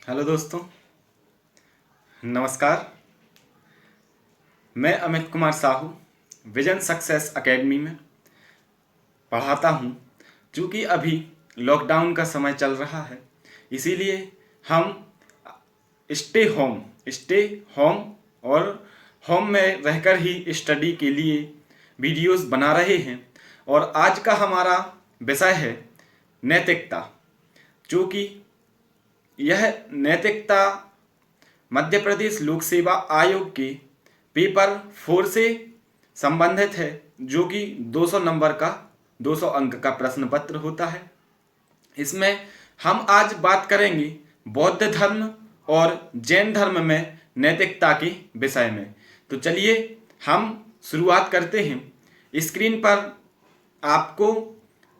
Hello दोस्तों, नमस्कार। मैं Amit Kumar Sahu vision success academy में पढ़ाता हूँ। चूँकि अभी लॉकडाउन का समय चल रहा है, इसीलिए हम स्टे होम और होम में रहकर ही स्टडी के लिए वीडियोस बना रहे हैं। और आज का हमारा विषय है नैतिकता। चूँकि यह नैतिकता मध्य प्रदेश लोक सेवा आयोग के पेपर 4 से संबंधित है, जो कि 200 नंबर का 200 अंक का प्रश्न पत्र होता है। इसमें हम आज बात करेंगे बौद्ध धर्म और जैन धर्म में नैतिकता के विषय में। तो चलिए हम शुरुआत करते हैं। स्क्रीन पर आपको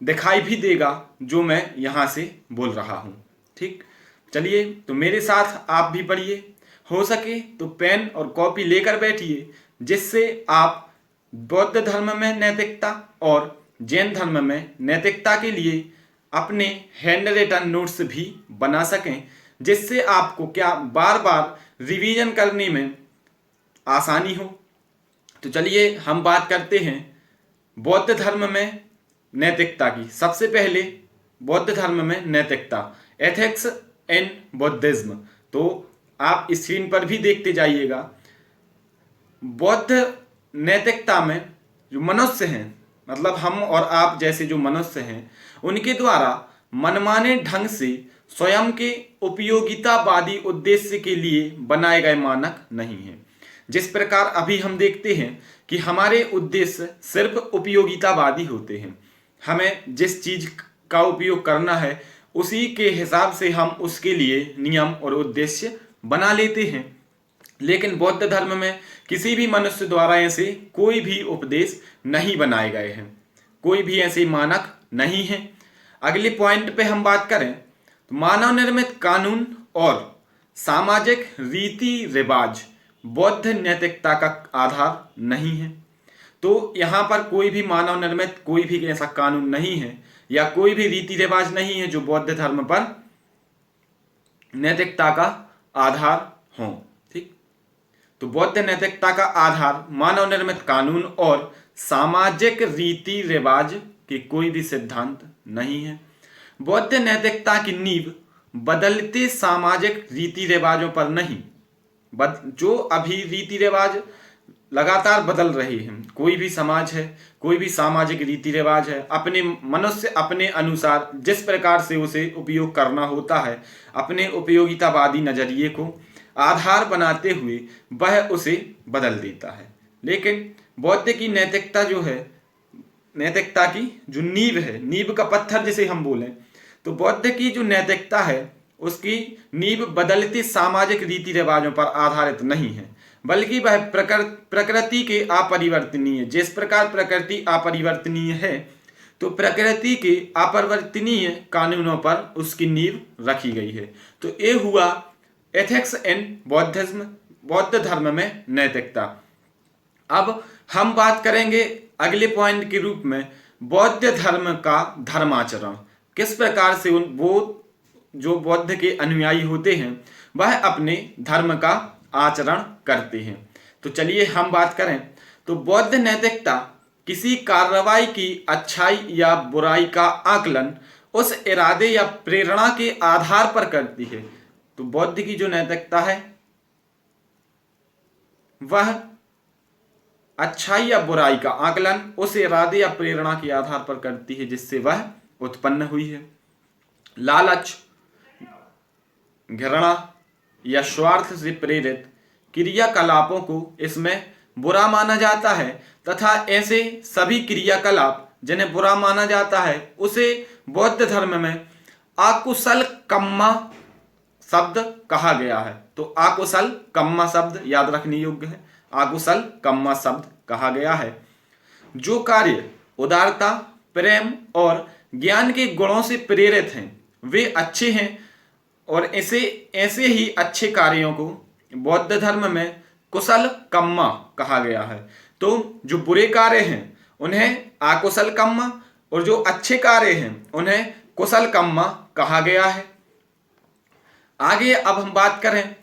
दिखाई भी देगा जो मैं यहाँ से बोल रहा हूँ। ठीक, चलिए तो मेरे साथ आप भी पढ़िए। हो सके तो पेन और कॉपी लेकर बैठिए, जिससे आप बौद्ध धर्म में नैतिकता और जैन धर्म में नैतिकता के लिए अपने हैंड रिटन नोट्स भी बना सकें, जिससे आपको क्या बार बार रिवीजन करने में आसानी हो। तो चलिए हम बात करते हैं बौद्ध धर्म में नैतिकता की। सबसे पहले बौद्ध धर्म में नैतिकता, एथिक्स इन बुद्धिज्म। तो आप स्क्रीन पर भी देखते जाइएगा। बौद्ध नैतिकता में जो मनुष्य हैं, मतलब हम और आप जैसे जो मनुष्य हैं, उनके द्वारा मनमाने ढंग से स्वयं के उपयोगितावादी उद्देश्य के लिए बनाए गए मानक नहीं हैं। जिस प्रकार अभी हम देखते हैं कि हमारे उद्देश्य सिर्फ उपयोगितावादी होते हैं। हमें जिस चीज का उपयोग करना है उसी के हिसाब से हम उसके लिए नियम और उद्देश्य बना लेते हैं। लेकिन बौद्ध धर्म में किसी भी मनुष्य द्वारा ऐसे कोई भी उपदेश नहीं बनाए गए हैं, कोई भी ऐसे मानक नहीं है। अगले पॉइंट पे हम बात करें तो मानव निर्मित कानून और सामाजिक रीति रिवाज बौद्ध नैतिकता का आधार नहीं है। तो यहाँ पर कोई भी मानव निर्मित कोई भी ऐसा कानून नहीं है या कोई भी रीति रिवाज नहीं है जो बौद्ध धर्म पर नैतिकता का आधार हो। ठीक, तो बौद्ध नैतिकता का आधार मानव निर्मित कानून और सामाजिक रीति रिवाज के कोई भी सिद्धांत नहीं है। बौद्ध नैतिकता की नींव बदलते सामाजिक रीति रिवाजों पर नहीं, जो अभी रीति रिवाज लगातार बदल रही हैं। कोई भी समाज है, कोई भी सामाजिक रीति रिवाज है, अपने मनुष्य अपने अनुसार जिस प्रकार से उसे उपयोग करना होता है, अपने उपयोगितावादी नजरिए को आधार बनाते हुए वह उसे बदल देता है। लेकिन बौद्ध की नैतिकता जो है, नैतिकता की जो नींव है, नींव का पत्थर जिसे हम बोलें, तो बौद्ध की जो नैतिकता है उसकी नींव बदलती सामाजिक रीति रिवाजों पर आधारित नहीं है, बल्कि वह प्रकृति के अपरिवर्तनीय, जिस प्रकार प्रकृति अपरिवर्तनीय है तो प्रकृति के अपरिवर्तनीय कानूनों पर उसकी नींव रखी गई है। तो ये हुआ एथिक्स इन बुद्धिज्म, बौद्ध धर्म में नैतिकता। अब हम बात करेंगे अगले पॉइंट के रूप में बौद्ध धर्म का धर्माचरण। किस प्रकार से वो जो बौद्ध के अनुयायी होते हैं वह अपने धर्म का आचरण करते हैं। तो चलिए हम बात करें तो बौद्ध नैतिकता किसी कार्रवाई की अच्छाई या बुराई का आकलन उस इरादे या प्रेरणा के आधार पर करती है। तो बौद्ध की जो नैतिकता है वह अच्छाई या बुराई का आकलन उस इरादे या प्रेरणा के आधार पर करती है जिससे वह उत्पन्न हुई है। लालच, घृणा या स्वार्थ से प्रेरित क्रियाकलापों को इसमें बुरा माना जाता है, तथा ऐसे सभी क्रियाकलाप जिन्हें बुरा माना जाता है उसे बौद्ध धर्म में अकुशल कम्मा शब्द कहा गया है। तो अकुशल कम्मा शब्द याद रखने योग्य है, अकुशल कम्मा शब्द कहा गया है। जो कार्य उदारता, प्रेम और ज्ञान के गुणों से प्रेरित हैं वे अच्छे हैं, और ऐसे ही अच्छे कार्यों को बौद्ध धर्म में कुशल कम्मा कहा गया है। तो जो बुरे कार्य हैं उन्हें अकुशल कम्मा और जो अच्छे कार्य हैं उन्हें कुशल कम्मा कहा गया है। आगे अब हम बात करें,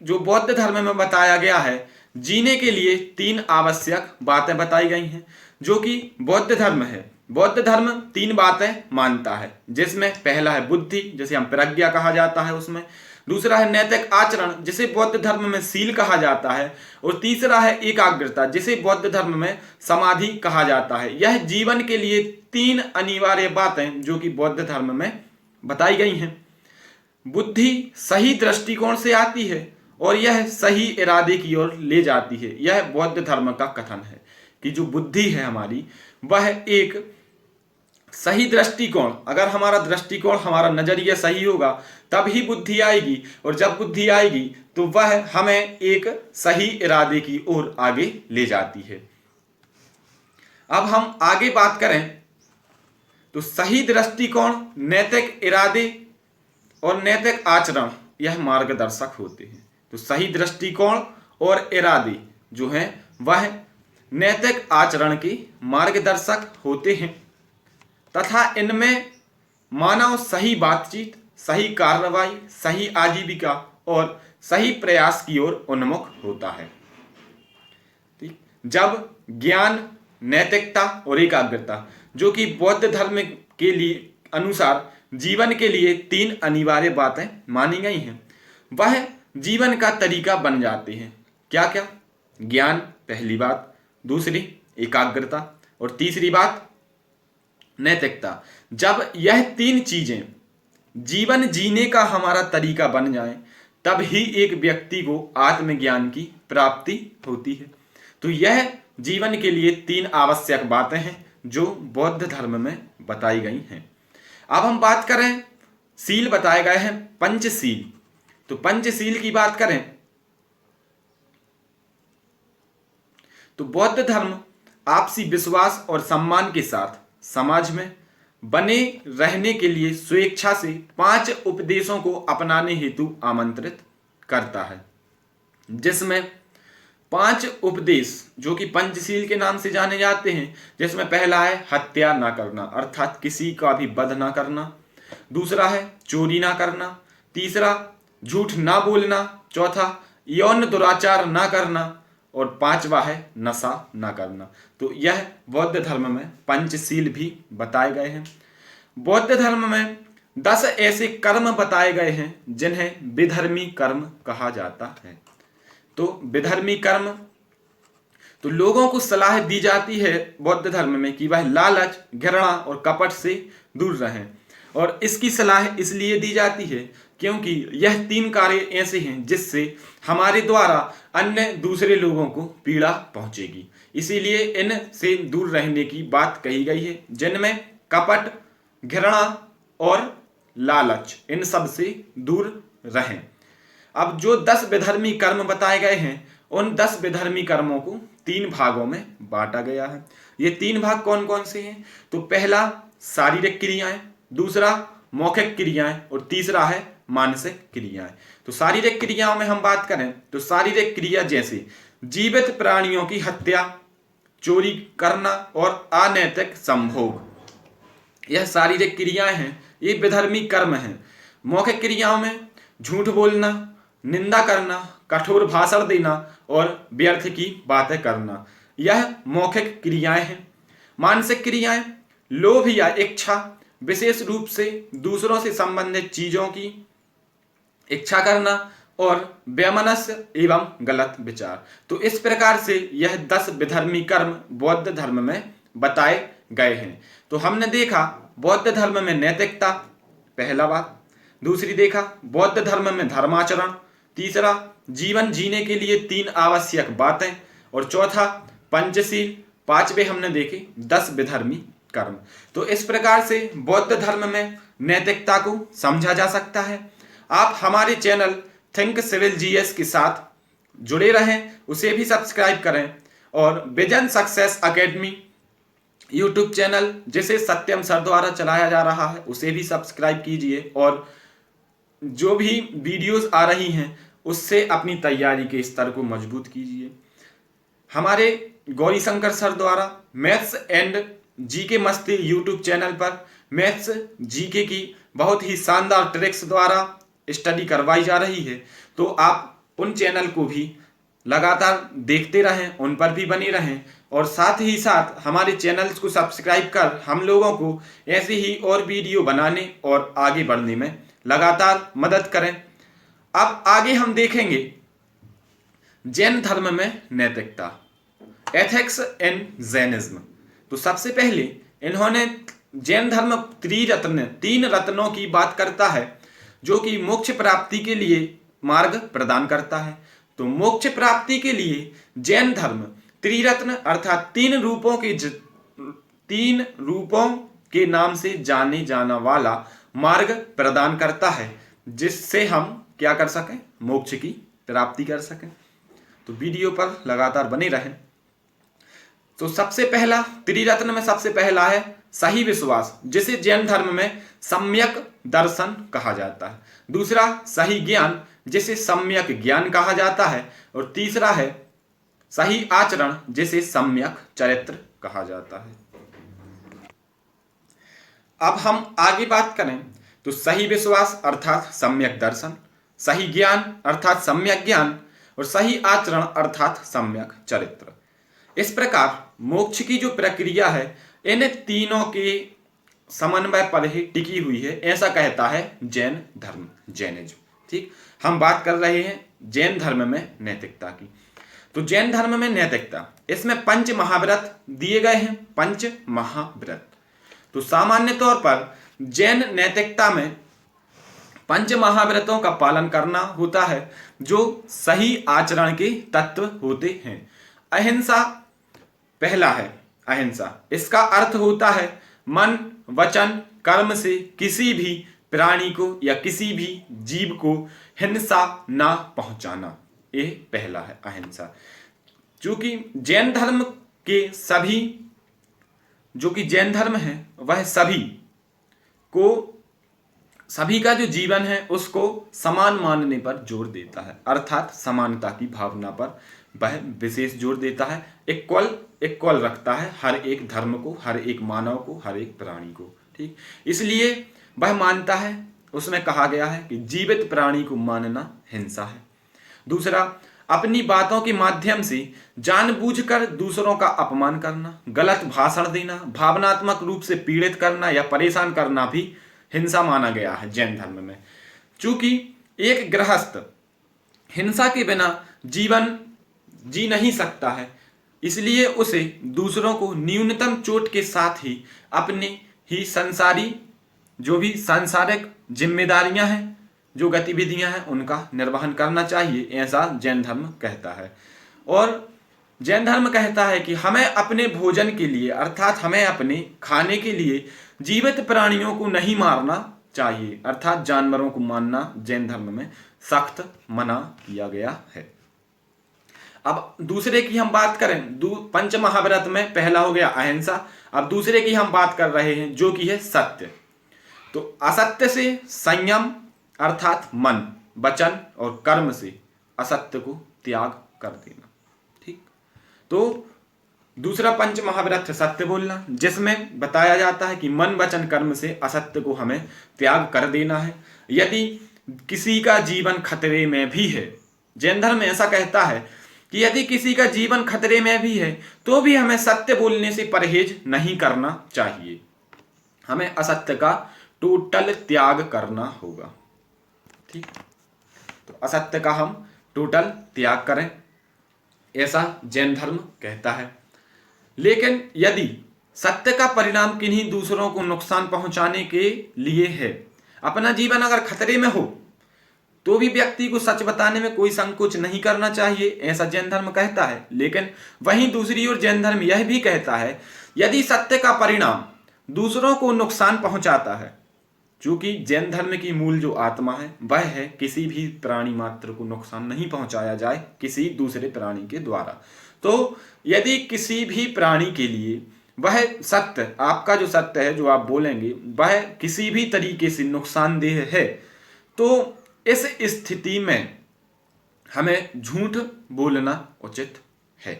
जो बौद्ध धर्म में बताया गया है, जीने के लिए 3 आवश्यक बातें बताई गई हैं। जो कि बौद्ध धर्म है, बौद्ध धर्म 3 बातें मानता है, जिसमें पहला है बुद्धि, जिसे हम प्रज्ञा कहा जाता है उसमें। दूसरा है नैतिक आचरण, जिसे बौद्ध धर्म में शील कहा जाता है। और तीसरा है एकाग्रता, जिसे बौद्ध धर्म में समाधि कहा जाता है। यह जीवन के लिए 3 अनिवार्य बातें जो कि बौद्ध धर्म में बताई गई हैं। बुद्धि सही दृष्टिकोण से आती है और यह सही इरादे की ओर ले जाती है। यह बौद्ध धर्म का कथन है कि जो बुद्धि है हमारी, वह एक सही दृष्टिकोण, अगर हमारा दृष्टिकोण, हमारा नजरिया सही होगा तब ही बुद्धि आएगी, और जब बुद्धि आएगी तो वह हमें एक सही इरादे की ओर आगे ले जाती है। अब हम आगे बात करें तो सही दृष्टिकोण, नैतिक इरादे और नैतिक आचरण यह मार्गदर्शक होते हैं। तो सही दृष्टिकोण और इरादे जो हैं वह नैतिक आचरण के मार्गदर्शक होते हैं तथा इनमें मानव सही बातचीत, सही कार्रवाई, सही आजीविका और सही प्रयास की ओर उन्मुख होता है। ठीक, जब ज्ञान, नैतिकता और एकाग्रता जो कि बौद्ध धर्म के लिए अनुसार जीवन के लिए 3 अनिवार्य बातें मानी गई हैं, वह जीवन का तरीका बन जाते हैं। क्या क्या? ज्ञान पहली बात, दूसरी एकाग्रता और तीसरी बात नैतिकता। जब यह 3 चीजें जीवन जीने का हमारा तरीका बन जाए तब ही एक व्यक्ति को आत्मज्ञान की प्राप्ति होती है। तो यह जीवन के लिए 3 आवश्यक बातें हैं जो बौद्ध धर्म में बताई गई हैं। अब हम बात करें, शील बताए गए हैं पंचशील। तो पंचशील की बात करें तो बौद्ध धर्म आपसी विश्वास और सम्मान के साथ समाज में बने रहने के लिए स्वेच्छा से 5 उपदेशों को अपनाने हेतु आमंत्रित करता है, जिसमें 5 उपदेश जो कि पंचशील के नाम से जाने जाते हैं, जिसमें पहला है हत्या ना करना, अर्थात किसी का भी वध ना करना। दूसरा है चोरी ना करना। तीसरा झूठ ना बोलना। चौथा यौन दुराचार ना करना। और 5वां है नशा ना करना। तो यह बौद्ध धर्म में पंचशील भी बताए गए हैं। बौद्ध धर्म में 10 ऐसे कर्म बताए गए हैं जिन्हें विधर्मी कर्म कहा जाता है। तो विधर्मी कर्म, तो लोगों को सलाह दी जाती है बौद्ध धर्म में कि वह लालच, घृणा और कपट से दूर रहें। और इसकी सलाह इसलिए दी जाती है क्योंकि यह 3 कार्य ऐसे हैं जिससे हमारे द्वारा अन्य दूसरे लोगों को पीड़ा पहुंचेगी, इसीलिए इन से दूर रहने की बात कही गई है, जिनमें कपट, घृणा और लालच, इन सब से दूर रहें। अब जो 10 विधर्मी कर्म बताए गए हैं, उन 10 विधर्मी कर्मों को 3 भागों में बांटा गया है। ये 3 भाग कौन कौन से हैं? तो पहला शारीरिक क्रियाएं, दूसरा मौखिक क्रियाएं और तीसरा है मानसिक क्रियाएं। तो शारीरिक क्रियाओं में हम बात करें तो शारीरिक क्रिया जैसे जीवित प्राणियों की हत्या, चोरी करना और अनैतिक संभोग, यह शारीरिक क्रियाएं हैं, ये विधर्मी कर्म हैं। मौखिक क्रियाओं में झूठ बोलना, निंदा करना, कठोर भाषण देना और व्यर्थ की बातें करना, यह मौखिक क्रियाएं हैं। मानसिक क्रियाएं लोभ या इच्छा, विशेष रूप से दूसरों से संबंधित चीजों की इच्छा करना और वैमनस्य एवं गलत विचार। तो इस प्रकार से यह 10 विधर्मी कर्म बौद्ध धर्म में बताए गए हैं। तो हमने देखा बौद्ध धर्म में नैतिकता पहला बात, दूसरी देखा बौद्ध धर्म में धर्माचरण, तीसरा जीवन जीने के लिए 3 आवश्यक बातें और चौथा पंचशील, 5वें हमने देखे 10 विधर्मी कर्म। तो इस प्रकार से बौद्ध धर्म में नैतिकता को समझा जा सकता है। आप हमारे चैनल थिंक सिविल जीएस के साथ जुड़े रहें, उसे भी सब्सक्राइब करें और vision success academy YouTube channel जिसे सत्यम सर द्वारा चलाया जा रहा है उसे भी सब्सक्राइब कीजिए और जो भी वीडियोस आ रही हैं उससे अपनी तैयारी के स्तर को मजबूत कीजिए। हमारे गौरी शंकर सर द्वारा मैथ्स एंड जीके मस्ती यूट्यूब चैनल पर मैथ्स जीके की बहुत ही शानदार ट्रिक्स द्वारा स्टडी करवाई जा रही है, तो आप उन चैनल को भी लगातार देखते रहें, उन पर भी बने रहें और साथ ही साथ हमारे चैनल्स को सब्सक्राइब कर हम लोगों को ऐसे ही और वीडियो बनाने और आगे बढ़ने में लगातार मदद करें। अब आगे हम देखेंगे जैन धर्म में नैतिकता, एथिक्स इन जैनिज्म। तो सबसे पहले इन्होंने जैन धर्म त्रिरत्न, 3 रत्नों की बात करता है जो कि मोक्ष प्राप्ति के लिए मार्ग प्रदान करता है। तो मोक्ष प्राप्ति के लिए जैन धर्म त्रिरत्न अर्थात 3 रूपों के नाम से जाने जाना वाला मार्ग प्रदान करता है, जिससे हम क्या कर सकें, मोक्ष की प्राप्ति कर सकें। तो वीडियो पर लगातार बने रहें। तो सबसे पहला त्रिरत्न में सबसे पहला है सही विश्वास, जिसे जैन धर्म में सम्यक दर्शन कहा जाता है। दूसरा सही ज्ञान, जिसे सम्यक ज्ञान कहा जाता है। और तीसरा है सही आचरण, जिसे सम्यक चरित्र कहा जाता है। अब हम आगे बात करें तो सही विश्वास अर्थात सम्यक दर्शन, सही ज्ञान अर्थात सम्यक ज्ञान और सही आचरण अर्थात सम्यक चरित्र। इस प्रकार मोक्ष की जो प्रक्रिया है इन तीनों के समन्वय पर ही टिकी हुई है, ऐसा कहता है जैन धर्म, जैनिज्म। ठीक, हम बात कर रहे हैं जैन धर्म में नैतिकता की। तो जैन धर्म में नैतिकता, इसमें 5 महाव्रत दिए गए हैं, 5 महाव्रत। तो सामान्य तौर पर जैन नैतिकता में 5 महाव्रतों का पालन करना होता है, जो सही आचरण के तत्व होते हैं। अहिंसा पहला है, अहिंसा। इसका अर्थ होता है मन, वचन, कर्म से किसी भी प्राणी को या किसी भी जीव को हिंसा ना पहुंचाना, ये पहला है अहिंसा। क्योंकि जैन धर्म के सभी, जो कि जैन धर्म है वह सभी का जो जीवन है उसको समान मानने पर जोर देता है, अर्थात समानता की भावना पर वह विशेष जोर देता है। इक्वल रखता है हर एक धर्म को, हर एक मानव को, हर एक प्राणी को। ठीक, इसलिए वह मानता है, उसमें कहा गया है कि जीवित प्राणी को मानना हिंसा है। दूसरा, अपनी बातों के माध्यम से जानबूझकर दूसरों का अपमान करना, गलत भाषण देना, भावनात्मक रूप से पीड़ित करना या परेशान करना भी हिंसा माना गया है जैन धर्म में। चूंकि एक गृहस्थ हिंसा के बिना जीवन जी नहीं सकता है, इसलिए उसे दूसरों को न्यूनतम चोट के साथ ही अपने ही जो भी सांसारिक जिम्मेदारियां हैं, जो गतिविधियां हैं, उनका निर्वहन करना चाहिए, ऐसा जैन धर्म कहता है। और जैन धर्म कहता है कि हमें अपने भोजन के लिए अर्थात हमें अपने खाने के लिए जीवित प्राणियों को नहीं मारना चाहिए, अर्थात जानवरों को मारना जैन धर्म में सख्त मना किया गया है। अब दूसरे की हम बात करें, 5 महाव्रत में पहला हो गया अहिंसा। अब दूसरे की हम बात कर रहे हैं जो कि है सत्य। तो असत्य से संयम अर्थात मन, वचन और कर्म से असत्य को त्याग कर देना। ठीक, तो दूसरा 5 महाव्रत सत्य बोलना, जिसमें बताया जाता है कि मन, वचन, कर्म से असत्य को हमें त्याग कर देना है। यदि किसी का जीवन खतरे में भी है, जैन धर्म ऐसा कहता है कि यदि किसी का जीवन खतरे में भी है तो भी हमें सत्य बोलने से परहेज नहीं करना चाहिए, हमें असत्य का टोटल त्याग करना होगा। ठीक, तो असत्य का हम टोटल त्याग करें, ऐसा जैन धर्म कहता है। लेकिन यदि सत्य का परिणाम किन्हीं दूसरों को नुकसान पहुंचाने के लिए है, अपना जीवन अगर खतरे में हो तो भी व्यक्ति को सच बताने में कोई संकोच नहीं करना चाहिए, ऐसा जैन धर्म कहता है। लेकिन वहीं दूसरी ओर जैन धर्म यह भी कहता है यदि सत्य का परिणाम दूसरों को नुकसान पहुंचाता है, क्योंकि जैन धर्म की मूल जो आत्मा है वह है किसी भी प्राणी मात्र को नुकसान नहीं पहुंचाया जाए किसी दूसरे प्राणी के द्वारा। तो यदि किसी भी प्राणी के लिए वह सत्य, आपका जो सत्य है जो आप बोलेंगे वह किसी भी तरीके से नुकसानदेह है, तो इस स्थिति में हमें झूठ बोलना उचित है।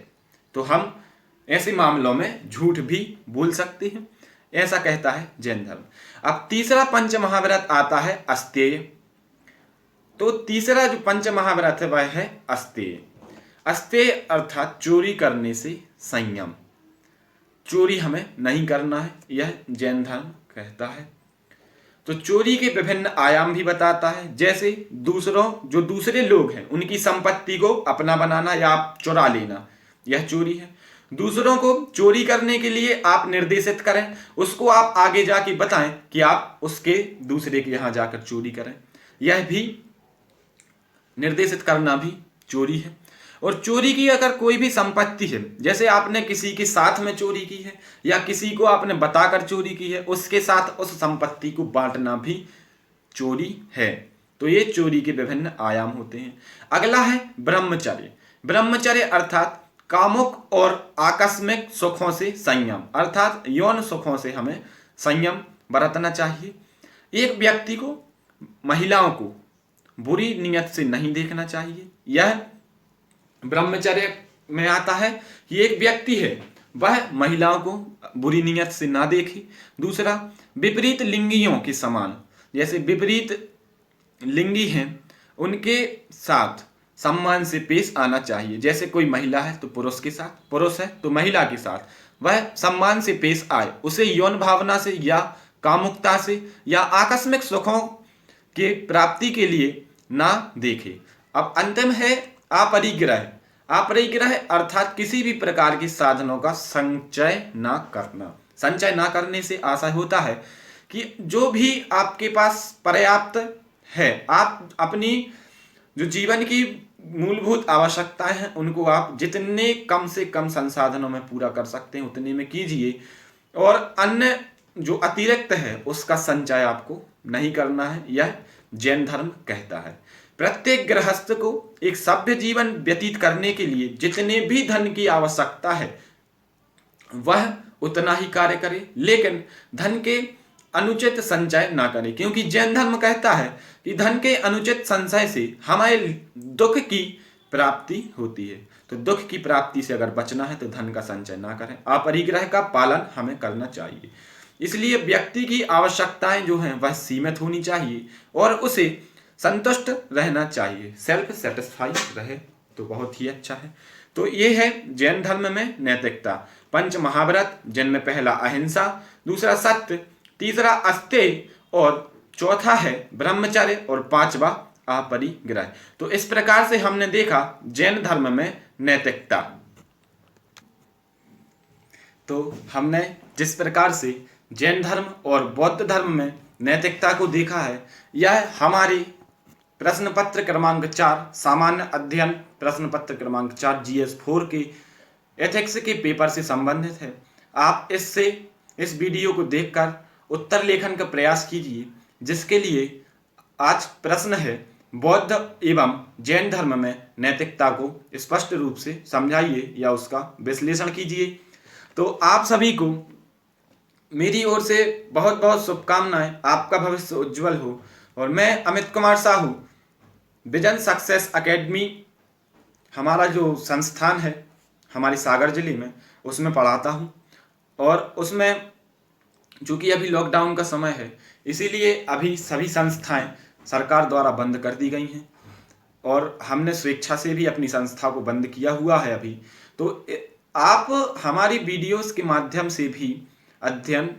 तो हम ऐसे मामलों में झूठ भी बोल सकते हैं, ऐसा कहता है जैन धर्म। अब तीसरा 5 महाव्रत आता है अस्तेय। तो तीसरा जो पंच महाव्रत है वह है अस्तेय। अस्तेय अर्थात चोरी करने से संयम। चोरी हमें नहीं करना है, यह जैन धर्म कहता है। तो चोरी के विभिन्न आयाम भी बताता है, जैसे जो दूसरे लोग हैं उनकी संपत्ति को अपना बनाना या आप चुरा लेना, यह चोरी है। दूसरों को चोरी करने के लिए आप निर्देशित करें, उसको आप आगे जाके बताएं कि आप उसके दूसरे के यहां जाकर चोरी करें, यह भी निर्देशित करना भी चोरी है। और चोरी की अगर कोई भी संपत्ति है, जैसे आपने किसी के साथ में चोरी की है या किसी को आपने बताकर चोरी की है, उसके साथ उस संपत्ति को बांटना भी चोरी है। तो ये चोरी के विभिन्न आयाम होते हैं। अगला है ब्रह्मचर्य। ब्रह्मचर्य अर्थात कामुक और आकस्मिक सुखों से संयम, अर्थात यौन सुखों से हमें संयम बरतना चाहिए। एक व्यक्ति को, महिलाओं को बुरी नियत से नहीं देखना चाहिए। यह ब्रह्मचर्य में आता है कि एक व्यक्ति है वह महिलाओं को बुरी नियत से ना देखे। दूसरा, विपरीत लिंगियों के समान, जैसे विपरीत लिंगी हैं उनके साथ सम्मान से पेश आना चाहिए। जैसे कोई महिला है तो पुरुष के साथ, पुरुष है तो महिला के साथ वह सम्मान से पेश आए, उसे यौन भावना से या कामुकता से या आकस्मिक सुखों के प्राप्ति के लिए ना देखे। अब अंतिम है अपरिग्रह। अपरिग्रह अर्थात किसी भी प्रकार के साधनों का संचय ना करना। संचय ना करने से आशय होता है कि जो भी आपके पास पर्याप्त है, आप अपनी जो जीवन की मूलभूत आवश्यकताएं हैं उनको आप जितने कम से कम संसाधनों में पूरा कर सकते हैं उतने में कीजिए, और अन्य जो अतिरिक्त है उसका संचय आपको नहीं करना है, यह जैन धर्म कहता है। प्रत्येक गृहस्थ को एक सभ्य जीवन व्यतीत करने के लिए जितने भी धन की आवश्यकता है वह उतना ही कार्य करे, लेकिन धन के अनुचित संचय ना करे, क्योंकि जैन धर्म कहता है कि धन के अनुचित संचय से हमारे दुख की प्राप्ति होती है। तो दुख की प्राप्ति से अगर बचना है तो धन का संचय ना करें। अपरिग्रह का पालन हमें करना चाहिए। इसलिए व्यक्ति की आवश्यकताएं जो हैं वह सीमित होनी चाहिए और उसे संतुष्ट रहना चाहिए, सेल्फ सेटिस्फाई रहे तो बहुत ही अच्छा है। तो ये है जैन धर्म में नैतिकता। पंच महाव्रत, जिनमें पहला अहिंसा, दूसरा सत्य, तीसरा अस्तेय और चौथा है ब्रह्मचर्य और पांचवा अपरिग्रह। तो इस प्रकार से हमने देखा जैन धर्म में नैतिकता। तो हमने जिस प्रकार से जैन धर्म और बौद्ध धर्म में नैतिकता को देखा है, यह हमारी प्रश्न पत्र क्रमांक 4 सामान्य अध्ययन प्रश्न पत्र क्रमांक 4 GS4 के एथिक्स के पेपर से संबंधित है। आप इस वीडियो को देखकर उत्तर लेखन का प्रयास कीजिए, जिसके लिए आज प्रश्न है बौद्ध एवं जैन धर्म में नैतिकता को स्पष्ट रूप से समझाइए या उसका विश्लेषण कीजिए। तो आप सभी को मेरी ओर से बहुत बहुत शुभकामनाएं। आपका भविष्य उज्जवल हो। और मैं Amit Kumar Sahu, vision success academy हमारा जो संस्थान है हमारे सागर जिले में, उसमें पढ़ाता हूँ। और उसमें चूँकि अभी लॉकडाउन का समय है, इसीलिए अभी सभी संस्थाएं सरकार द्वारा बंद कर दी गई हैं और हमने स्वेच्छा से भी अपनी संस्था को बंद किया हुआ है अभी। तो आप हमारी वीडियोस के माध्यम से भी अध्ययन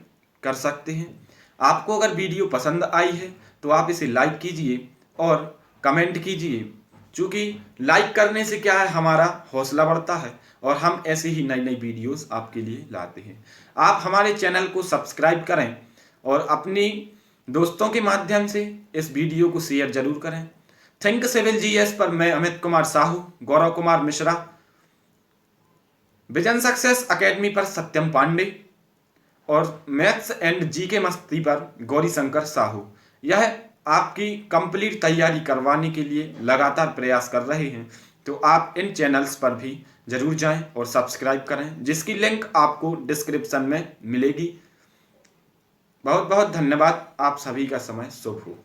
कर सकते हैं। आपको अगर वीडियो पसंद आई है तो आप इसे लाइक कीजिए और कमेंट कीजिए, क्योंकि लाइक करने से क्या है, हमारा हौसला बढ़ता है और हम ऐसे ही नई नई वीडियोस आपके लिए लाते हैं। आप हमारे चैनल को सब्सक्राइब करें और अपनी दोस्तों के माध्यम से इस वीडियो को शेयर जरूर करें। थिंक सिविल GS पर मैं Amit Kumar Sahu, Gaurav Kumar Mishra, vision success academy पर सत्यम पांडे और मैथ्स एंड GK मस्ती पर गौरी शंकर साहू, यह आपकी कंप्लीट तैयारी करवाने के लिए लगातार प्रयास कर रहे हैं। तो आप इन चैनल्स पर भी जरूर जाएं और सब्सक्राइब करें, जिसकी लिंक आपको डिस्क्रिप्शन में मिलेगी। बहुत बहुत धन्यवाद। आप सभी का समय शुभ हो।